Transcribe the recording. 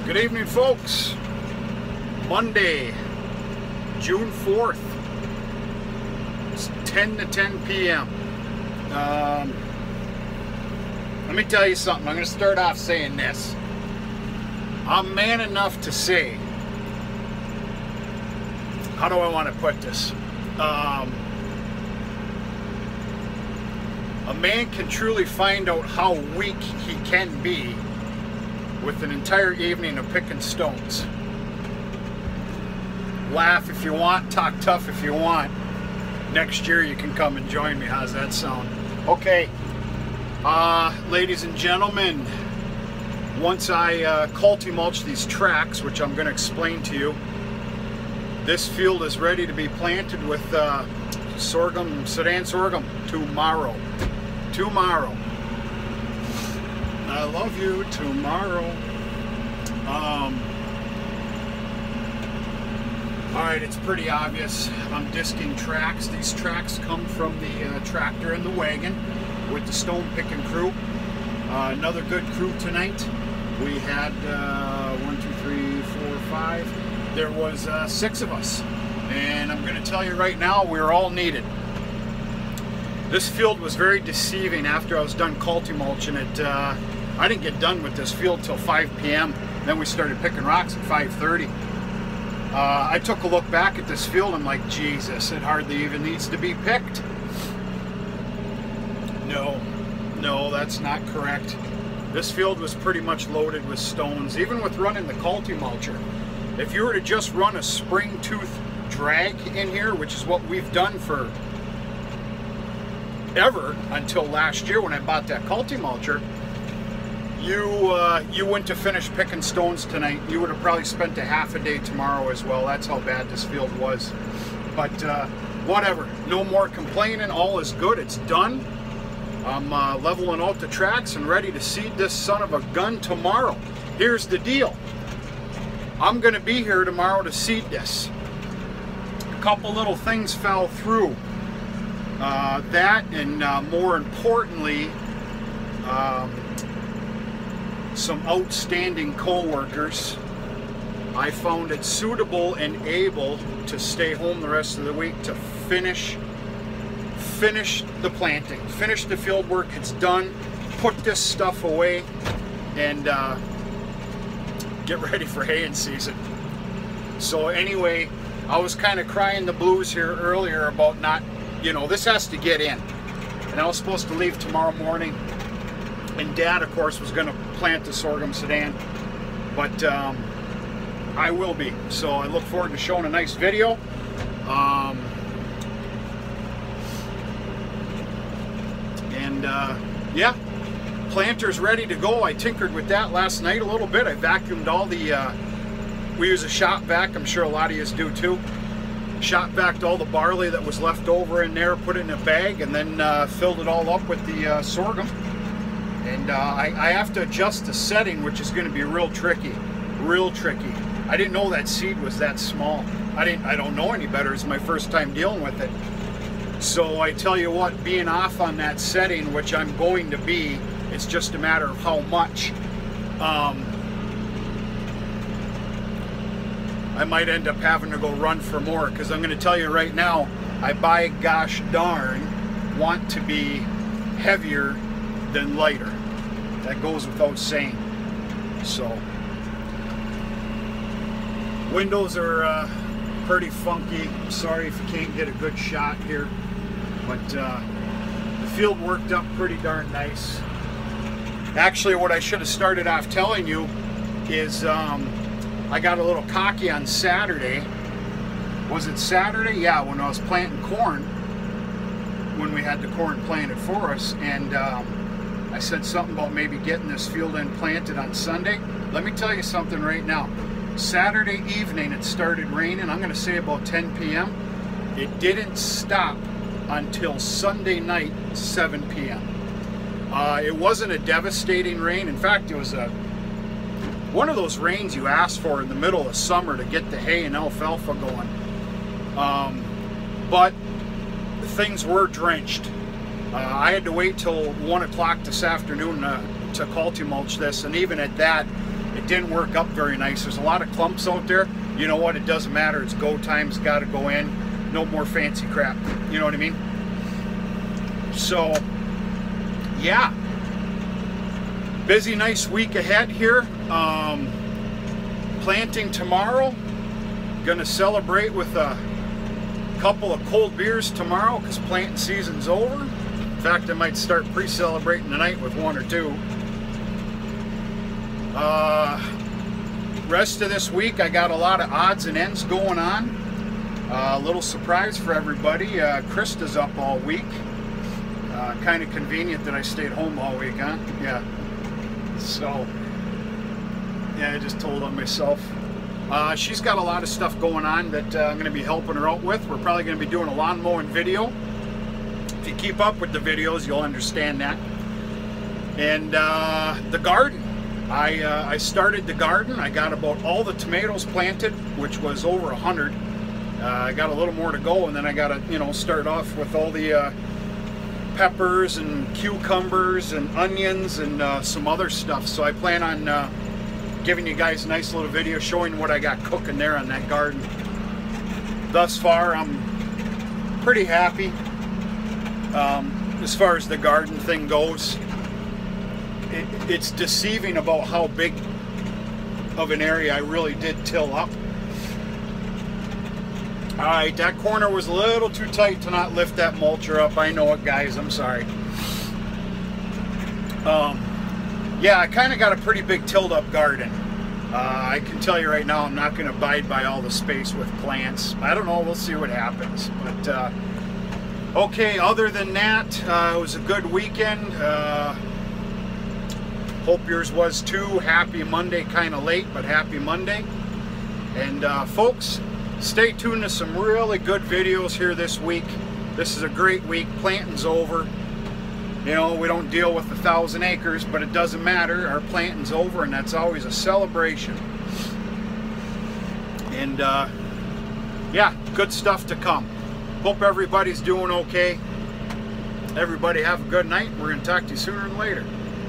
Good evening, folks. Monday, June 4th. It's 10 to 10 p.m. Let me tell you something. I'm going to start off saying this. I'm man enough to say, how do I want to put this? A man can truly find out how weak he can be with an entire evening of picking stones. Laugh if you want, talk tough if you want. Next year you can come and join me. How's that sound? Okay, ladies and gentlemen, once I mulch these tracks, which I'm going to explain to you, this field is ready to be planted with sorghum, Sudan sorghum tomorrow. Tomorrow. I love you tomorrow. Alright, it's pretty obvious. I'm disking tracks. These tracks come from the tractor and the wagon with the stone picking crew. Another good crew tonight. We had 1, 2, 3, 4, 5. There was 6 of us. And I'm going to tell you right now, we were all needed. This field was very deceiving after I was done mulching it. I didn't get done with this field till 5 p.m. Then we started picking rocks at 5:30. I took a look back at this field. I'm like, Jesus, it hardly even needs to be picked. No, that's not correct. This field was pretty much loaded with stones, even with running the mulcher. If you were to just run a spring tooth drag in here, which is what we've done for ever until last year when I bought that mulcher, you wouldn't have finished picking stones tonight. You would have probably spent a half a day tomorrow as well. That's how bad this field was. But whatever, no more complaining. All is good. It's done. I'm leveling out the tracks and ready to seed this son of a gun tomorrow. Here's the deal. I'm going to be here tomorrow to seed this. A couple little things fell through. That and more importantly, some outstanding co-workers. I found it suitable and able to stay home the rest of the week to finish the planting, finish the field work. It's done. Put this stuff away and get ready for haying season. So anyway, I was kind of crying the blues here earlier about not, this has to get in. And I was supposed to leave tomorrow morning. And Dad, of course, was going to plant the sorghum Sudan. But I will be. So I look forward to showing a nice video. Yeah, planter's ready to go. I tinkered with that last night a little bit. I vacuumed all the, we use a shop vac. I'm sure a lot of you do too. Shop vacuumed all the barley that was left over in there, put it in a bag, and then filled it all up with the sorghum. And I have to adjust the setting, which is going to be real tricky. Real tricky. I didn't know that seed was that small. I don't know any better. It's my first time dealing with it. So I tell you what, being off on that setting, which I'm going to be, it's just a matter of how much. I might end up having to go run for more, because I'm going to tell you right now, I by gosh darn want to be heavier than lighter. That goes without saying. So windows are pretty funky. Sorry if you can't get a good shot here, but the field worked up pretty darn nice. Actually, what I should have started off telling you is I got a little cocky on Saturday. Was it Saturday? Yeah, when I was planting corn, when we had the corn planted for us, and I said something about maybe getting this field in planted on Sunday. Let me tell you something right now. Saturday evening it started raining. I'm going to say about 10 p.m. It didn't stop until Sunday night, 7 p.m. It wasn't a devastating rain. In fact, it was one of those rains you ask for in the middle of summer to get the hay and alfalfa going. But things were drenched. I had to wait till 1 o'clock this afternoon to mulch this, and even at that, it didn't work up very nice. There's a lot of clumps out there. You know what? It doesn't matter. It's go time. It's got to go in. No more fancy crap. You know what I mean? So, yeah. Busy, nice week ahead here. Planting tomorrow. Gonna celebrate with a couple of cold beers tomorrow because planting season's over. In fact, I might start pre-celebrating tonight with one or two. Rest of this week, I got a lot of odds and ends going on. A little surprise for everybody. Krista's up all week. Kind of convenient that I stayed home all week, huh? Yeah. So, yeah, I just told on myself. She's got a lot of stuff going on that I'm going to be helping her out with. We're probably going to be doing a lawn mowing video. If you keep up with the videos, you'll understand that. And the garden. I started the garden. I got about all the tomatoes planted, which was over 100. I got a little more to go, and then I got to, you know, start off with all the peppers and cucumbers and onions and some other stuff. So I plan on giving you guys a nice little video showing what I got cooking there on that garden. Thus far, I'm pretty happy as far as the garden thing goes. It's deceiving about how big of an area I really did till up. Alright, that corner was a little too tight to not lift that mulcher up. I know it, guys. I'm sorry. Yeah, I kind of got a pretty big tilled up garden. I can tell you right now, I'm not going to abide by all the space with plants. I don't know. We'll see what happens. But, okay, other than that, it was a good weekend. Hope yours was too. Happy Monday, kind of late, but happy Monday. And folks, stay tuned to some really good videos here this week. This is a great week. Planting's over. You know, we don't deal with 1,000 acres, but it doesn't matter. Our planting's over, and that's always a celebration. And yeah, good stuff to come. Hope everybody's doing okay. Everybody have a good night. We're going to talk to you sooner than later.